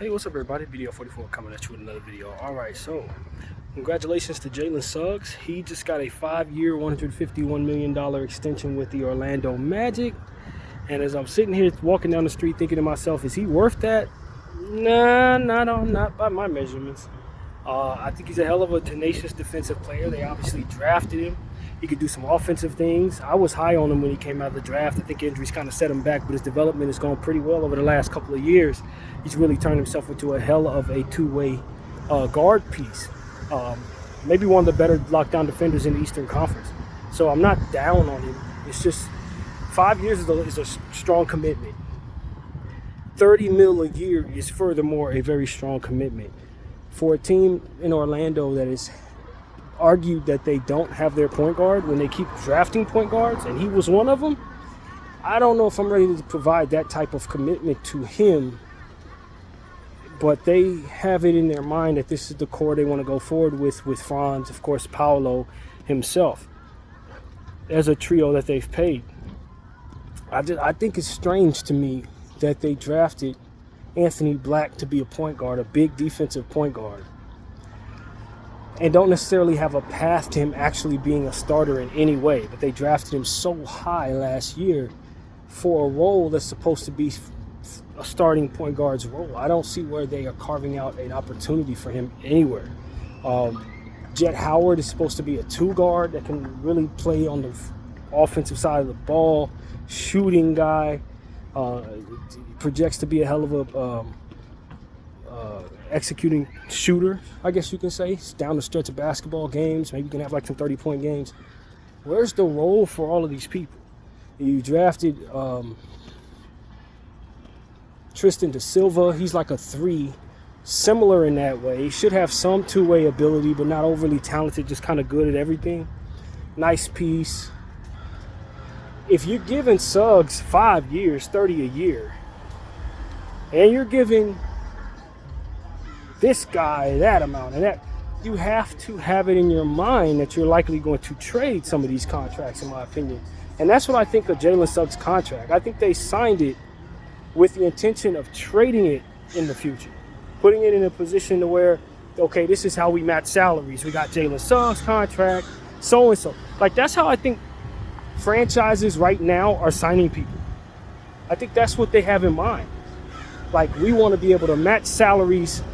Hey, what's up, everybody? Video 44 coming at you with another video. All right, so congratulations to Jalen Suggs. He just got a 5-year, $151 million extension with the Orlando Magic. And as I'm sitting here walking down the street thinking to myself, is he worth that? Nah, not by my measurements. I think he's a hell of a tenacious defensive player. They obviously drafted him. He could do some offensive things. I was high on him when he came out of the draft. I think injuries kind of set him back, but his development has gone pretty well over the last couple of years. He's really turned himself into a hell of a two-way guard piece. Maybe one of the better lockdown defenders in the Eastern Conference. So I'm not down on him. It's just 5 years is a strong commitment. $30 million a year is furthermore a very strong commitment. For a team in Orlando that is argued that they don't have their point guard when they keep drafting point guards, and he was one of them, I don't know if I'm ready to provide that type of commitment to him. But they have it in their mind that this is the core they want to go forward with Franz, of course, Paolo himself, as a trio that they've paid. I think it's strange to me that they drafted Anthony Black to be a point guard, a big defensive point guard, and don't necessarily have a path to him actually being a starter in any way. But they drafted him so high last year for a role that's supposed to be a starting point guard's role. I don't see where they are carving out an opportunity for him anywhere. Jett Howard is supposed to be a two guard that can really play on the offensive side of the ball, shooting guy. Projects to be a hell of a executing shooter, I guess you can say. It's down the stretch of basketball games. Maybe you can have like some 30-point games. Where's the role for all of these people? You drafted Tristan da Silva. He's like a 3, similar in that way. He should have some two-way ability, but not overly talented, just kind of good at everything. Nice piece. If you're giving Suggs 5 years, 30 a year, and you're giving this guy that amount and that, you have to have it in your mind that you're likely going to trade some of these contracts, in my opinion. And that's what I think of Jalen Suggs' contract. I think they signed it with the intention of trading it in the future, putting it in a position to where, okay, this is how we match salaries. We got Jalen Suggs' contract, so-and-so. Like, that's how I think franchises right now are signing people. I think that's what they have in mind. Like, we want to be able to match salaries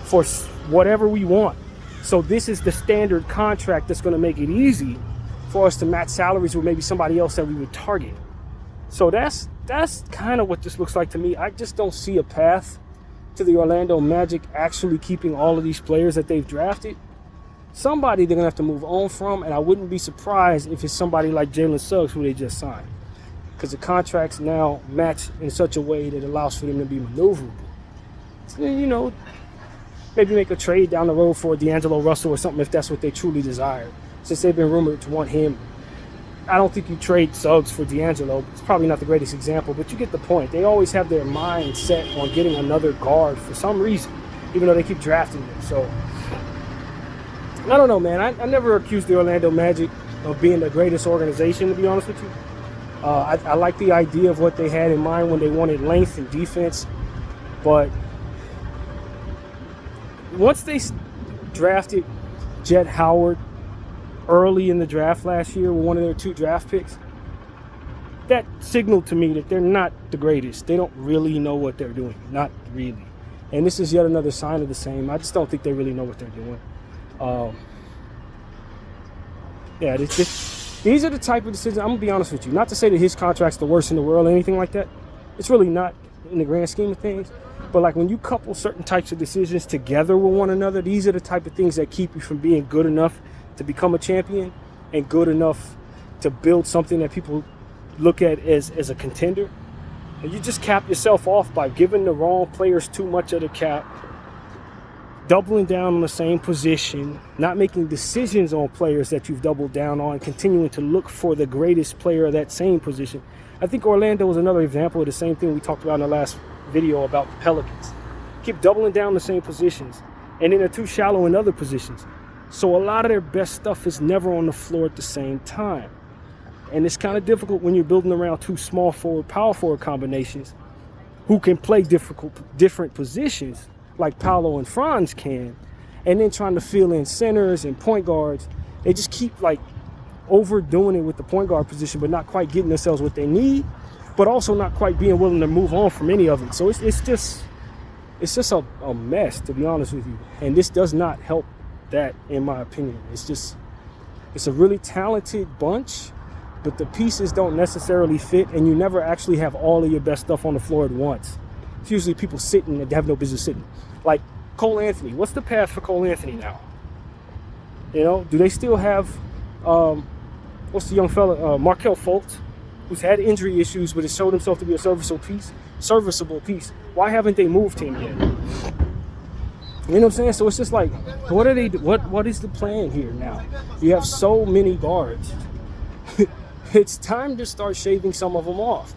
for whatever we want. So this is the standard contract that's going to make it easy for us to match salaries with maybe somebody else that we would target. So that's kind of what this looks like to me. I just don't see a path to the Orlando Magic actually keeping all of these players that they've drafted. Somebody they're going to have to move on from, and I wouldn't be surprised if it's somebody like Jalen Suggs, who they just signed, because the contracts now match in such a way that allows for them to be maneuverable. You know, maybe make a trade down the road for D'Angelo Russell or something if that's what they truly desire, since they've been rumored to want him. I don't think you trade Suggs for D'Angelo. It's probably not the greatest example, but you get the point. They always have their mind set on getting another guard for some reason, even though they keep drafting them. So I don't know, man. I never accused the Orlando Magic of being the greatest organization, to be honest with you. I like the idea of what they had in mind when they wanted length and defense. But once they drafted Jett Howard early in the draft last year with one of their 2 draft picks, that signaled to me that they're not the greatest. They don't really know what they're doing. Not really. And this is yet another sign of the same. I just don't think they really know what they're doing. These are the type of decisions, I'm going to be honest with you, not to say that his contract's the worst in the world or anything like that. It's really not in the grand scheme of things. But like when you couple certain types of decisions together with one another, these are the type of things that keep you from being good enough to become a champion and good enough to build something that people look at as a contender. And you just cap yourself off by giving the wrong players too much of the cap, doubling down on the same position, not making decisions on players that you've doubled down on, continuing to look for the greatest player of that same position. I think Orlando is another example of the same thing we talked about in the last video about the Pelicans. Keep doubling down the same positions, and then they're too shallow in other positions. So a lot of their best stuff is never on the floor at the same time. And it's kind of difficult when you're building around 2 small forward, power forward combinations who can play different positions like Paolo and Franz can, and then trying to fill in centers and point guards. They just keep like overdoing it with the point guard position, but not quite getting themselves what they need, but also not quite being willing to move on from any of it. So it's just a mess, to be honest with you. And this does not help that, in my opinion. It's a really talented bunch, but the pieces don't necessarily fit, and you never actually have all of your best stuff on the floor at once. It's usually people sitting and they have no business sitting. Like Cole Anthony. What's the path for Cole Anthony now? You know, do they still have, what's the young fella, Markelle Fultz, who's had injury issues, but has showed himself to be a serviceable piece. Why haven't they moved him yet? You know what I'm saying? So it's just like, what is the plan here now? You have so many guards. It's time to start shaving some of them off.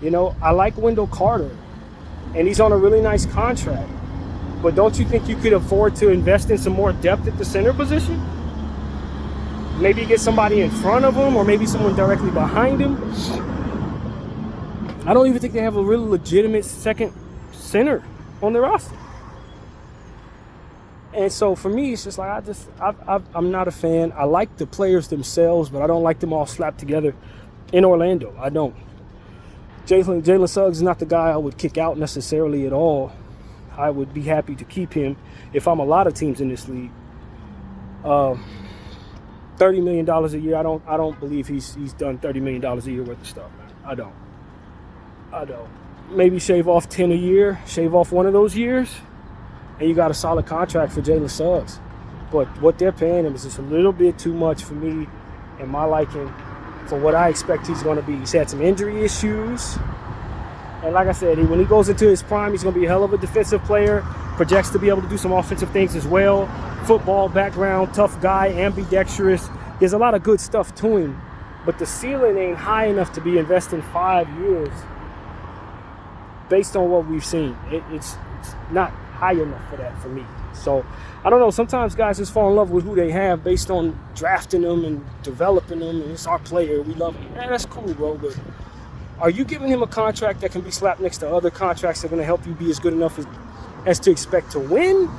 You know, I like Wendell Carter, and he's on a really nice contract. But don't you think you could afford to invest in some more depth at the center position? Maybe get somebody in front of him, or maybe someone directly behind him. I don't even think they have a really legitimate second center on their roster. And so for me, it's just like, I'm not a fan. I like the players themselves, but I don't like them all slapped together in Orlando. I don't. Jalen Suggs is not the guy I would kick out necessarily at all. I would be happy to keep him if I'm a lot of teams in this league. $30 million a year. I don't believe he's done $30 million a year worth of stuff, man. I don't. Maybe shave off 10 a year, shave off one of those years, and you got a solid contract for Jalen Suggs. But what they're paying him is just a little bit too much for me and my liking for what I expect he's going to be. He's had some injury issues. And like I said, when he goes into his prime, he's going to be a hell of a defensive player. Projects to be able to do some offensive things as well. Football background, tough guy, ambidextrous. There's a lot of good stuff to him. But the ceiling ain't high enough to be investing 5 years based on what we've seen. It's not high enough for that for me. So, I don't know. Sometimes guys just fall in love with who they have based on drafting them and developing them. And it's our player. We love him. Yeah, that's cool, bro. But are you giving him a contract that can be slapped next to other contracts that are going to help you be as good enough as to expect to win?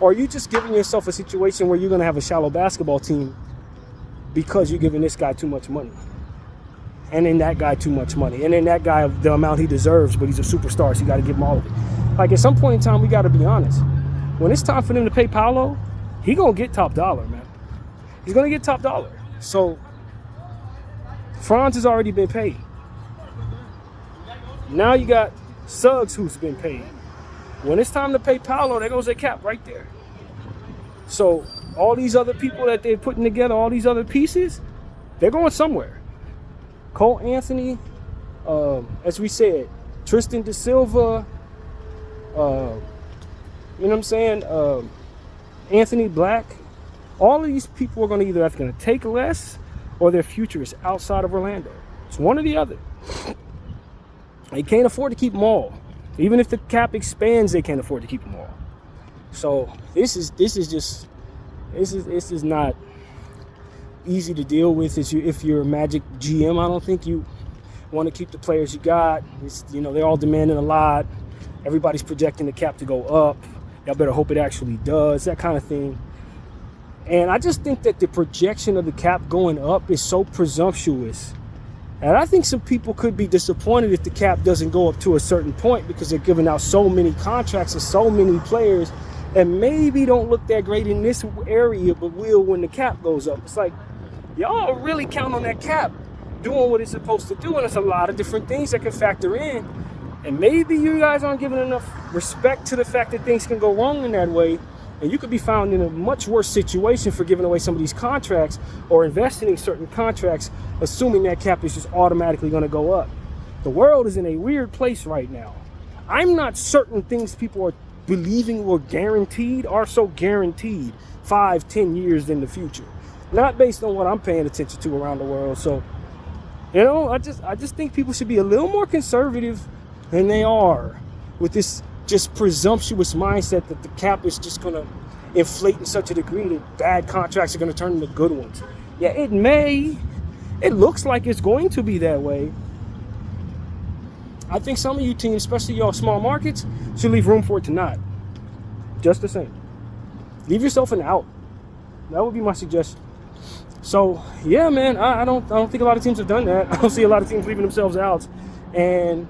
Or are you just giving yourself a situation where you're going to have a shallow basketball team because you're giving this guy too much money? And then that guy too much money. And then that guy the amount he deserves, but he's a superstar, so you got to give him all of it. Like, at some point in time, we got to be honest. When it's time for them to pay Paolo, he going to get top dollar, man. He's going to get top dollar. So, Franz has already been paid. Now you got Suggs, who's been paid. When it's time to pay Paolo, there goes their cap right there. So all these other people that they're putting together, all these other pieces, they're going somewhere. Cole Anthony, as we said, Tristan Da Silva, you know what I'm saying? Anthony Black. All of these people are going to either going to take less or their future is outside of Orlando. It's one or the other. They can't afford to keep them all. Even if the cap expands, they can't afford to keep them all. So this is not easy to deal with. If you're a Magic GM, I don't think you want to keep the players you got. They're all demanding a lot. Everybody's projecting the cap to go up. Y'all better hope it actually does, that kind of thing. And I just think that the projection of the cap going up is so presumptuous. And I think some people could be disappointed if the cap doesn't go up to a certain point because they're giving out so many contracts and so many players and maybe don't look that great in this area, but will when the cap goes up. It's like, y'all really count on that cap doing what it's supposed to do, and there's a lot of different things that can factor in. And maybe you guys aren't giving enough respect to the fact that things can go wrong in that way. And you could be found in a much worse situation for giving away some of these contracts or investing in certain contracts, assuming that cap is just automatically going to go up. The world is in a weird place right now. I'm not certain things people are believing were guaranteed are so guaranteed 5-10 years in the future. Not based on what I'm paying attention to around the world. So, I just think people should be a little more conservative than they are with this just presumptuous mindset that the cap is just going to inflate in such a degree that bad contracts are going to turn into good ones. Yeah, it may. It looks like it's going to be that way. I think some of you teams, especially y'all small markets, should leave room for it to not. Just the same. Leave yourself an out. That would be my suggestion. So yeah, man, I don't think a lot of teams have done that. I don't see a lot of teams leaving themselves out, and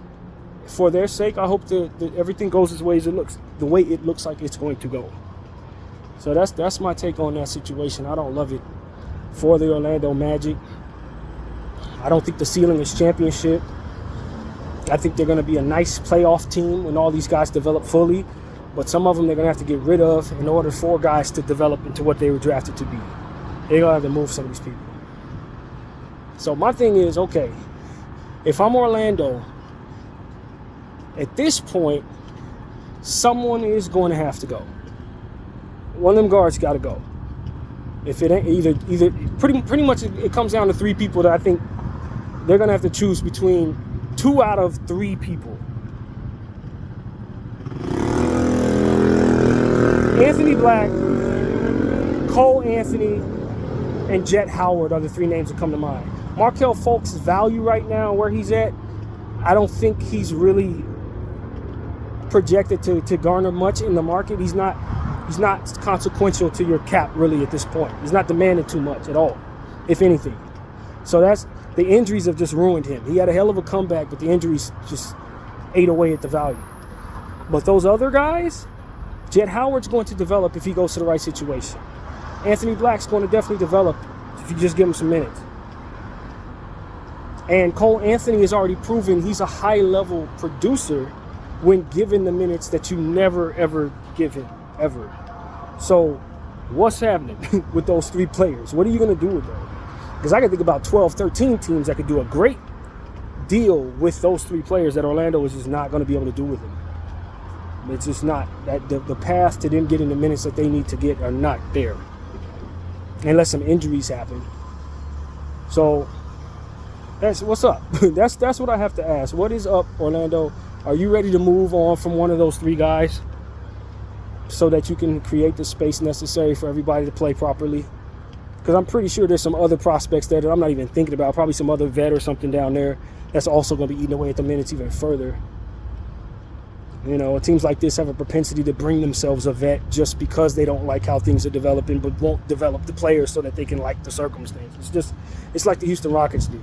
for their sake, I hope that everything goes the way it looks like it's going to go. So that's my take on that situation. I don't love it for the Orlando Magic. I don't think the ceiling is championship. I think they're going to be a nice playoff team when all these guys develop fully, but some of them they're going to have to get rid of in order for guys to develop into what they were drafted to be. They're going to have to move some of these people. So my thing is, okay, if I'm Orlando, at this point, someone is going to have to go. One of them guards got to go. If it ain't either pretty much it comes down to 3 people that I think they're going to have to choose between 2 out of 3 people. Anthony Black, Cole Anthony, and Jet Howard are the 3 names that come to mind. Markelle Fultz's value right now, where he's at, I don't think he's really projected to garner much in the market. He's not consequential to your cap really at this point. He's not demanding too much at all, if anything. So the injuries have just ruined him. He had a hell of a comeback, but the injuries just ate away at the value. But those other guys, Jet Howard's going to develop if he goes to the right situation. Anthony Black's going to definitely develop if you just give him some minutes. And Cole Anthony has already proven he's a high-level producer when given the minutes that you never, ever give him, ever. So what's happening with those 3 players? What are you going to do with them? Because I can think about 12, 13 teams that could do a great deal with those 3 players that Orlando is just not going to be able to do with them. It's just not. That the path to them getting the minutes that they need to get are not there. Unless some injuries happen. So that's what's up. That's what I have to ask. What is up, Orlando? Are you ready to move on from one of those 3 guys so that you can create the space necessary for everybody to play properly? Because I'm pretty sure there's some other prospects there that I'm not even thinking about. Probably some other vet or something down there that's also going to be eating away at the minutes even further. You know, teams like this have a propensity to bring themselves a vet just because they don't like how things are developing, but won't develop the players so that they can like the circumstance. It's like the Houston Rockets do.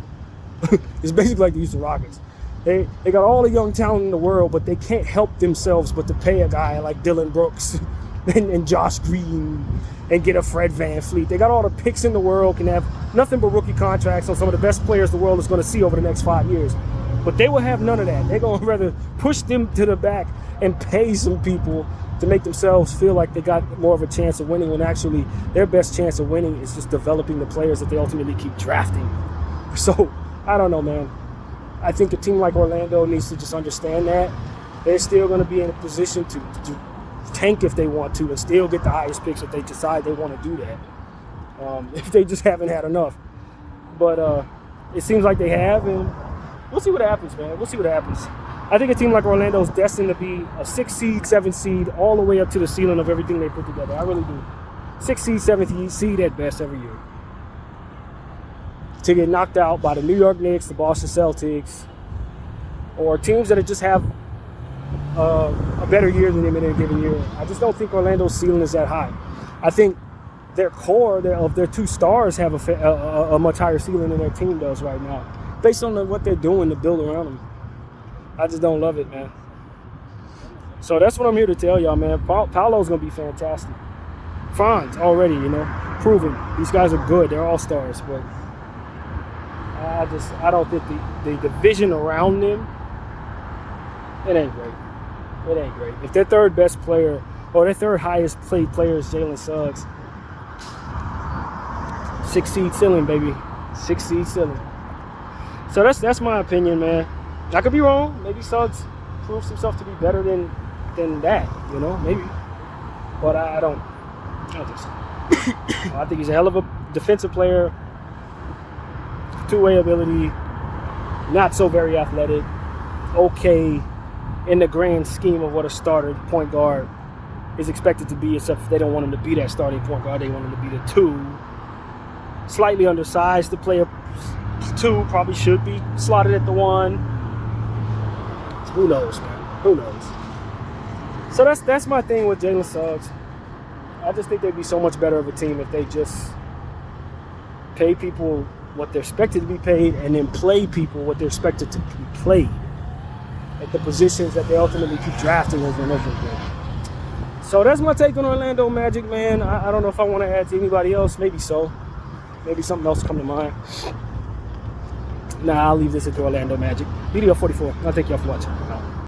It's basically like the Houston Rockets. They got all the young talent in the world, but they can't help themselves but to pay a guy like Dylan Brooks and Josh Green and get a Fred VanVleet. They got all the picks in the world, can have nothing but rookie contracts on some of the best players the world is going to see over the next 5 years. But they will have none of that. They're going to rather push them to the back and pay some people to make themselves feel like they got more of a chance of winning when actually their best chance of winning is just developing the players that they ultimately keep drafting. So, I don't know, man. I think a team like Orlando needs to just understand that. They're still going to be in a position to tank if they want to and still get the highest picks if they decide they want to do that. If they just haven't had enough. But it seems like they have, and we'll see what happens, man. We'll see what happens. I think a team like Orlando is destined to be a 6 seed, 7 seed, all the way up to the ceiling of everything they put together. I really do. 6 seed, 7 seed at best every year. To get knocked out by the New York Knicks, the Boston Celtics, or teams that just have a better year than them in a given year. I just don't think Orlando's ceiling is that high. I think their core of their 2 stars have a much higher ceiling than their team does right now, based on what they're doing to build around them. I just don't love it, man. So that's what I'm here to tell y'all, man. Paolo's going to be fantastic. Franz already, proven. These guys are good. They're all stars, but I don't think the division around them, it ain't great. It ain't great. If their 3rd best player or their 3rd highest paid player is Jalen Suggs, 6 seed ceiling, baby. 6 seed ceiling. So that's my opinion, man. I could be wrong. Maybe Suggs proves himself to be better than that, maybe. But I don't think so. I think he's a hell of a defensive player. 2-way ability. Not so very athletic. Okay in the grand scheme of what a starter point guard is expected to be, except if they don't want him to be that starting point guard. They want him to be the 2. Slightly undersized to play a 2. Probably should be slotted at the 1. Who knows, man? Who knows? So that's my thing with Jalen Suggs. I just think they'd be so much better of a team if they just pay people what they're expected to be paid and then play people what they're expected to be played at the positions that they ultimately keep drafting over and over again. So that's my take on Orlando Magic, man. I don't know if I want to add to anybody else. Maybe so. Maybe something else come to mind. Nah, I'll leave this at the Orlando Magic. Video 44. I'll thank y'all for watching.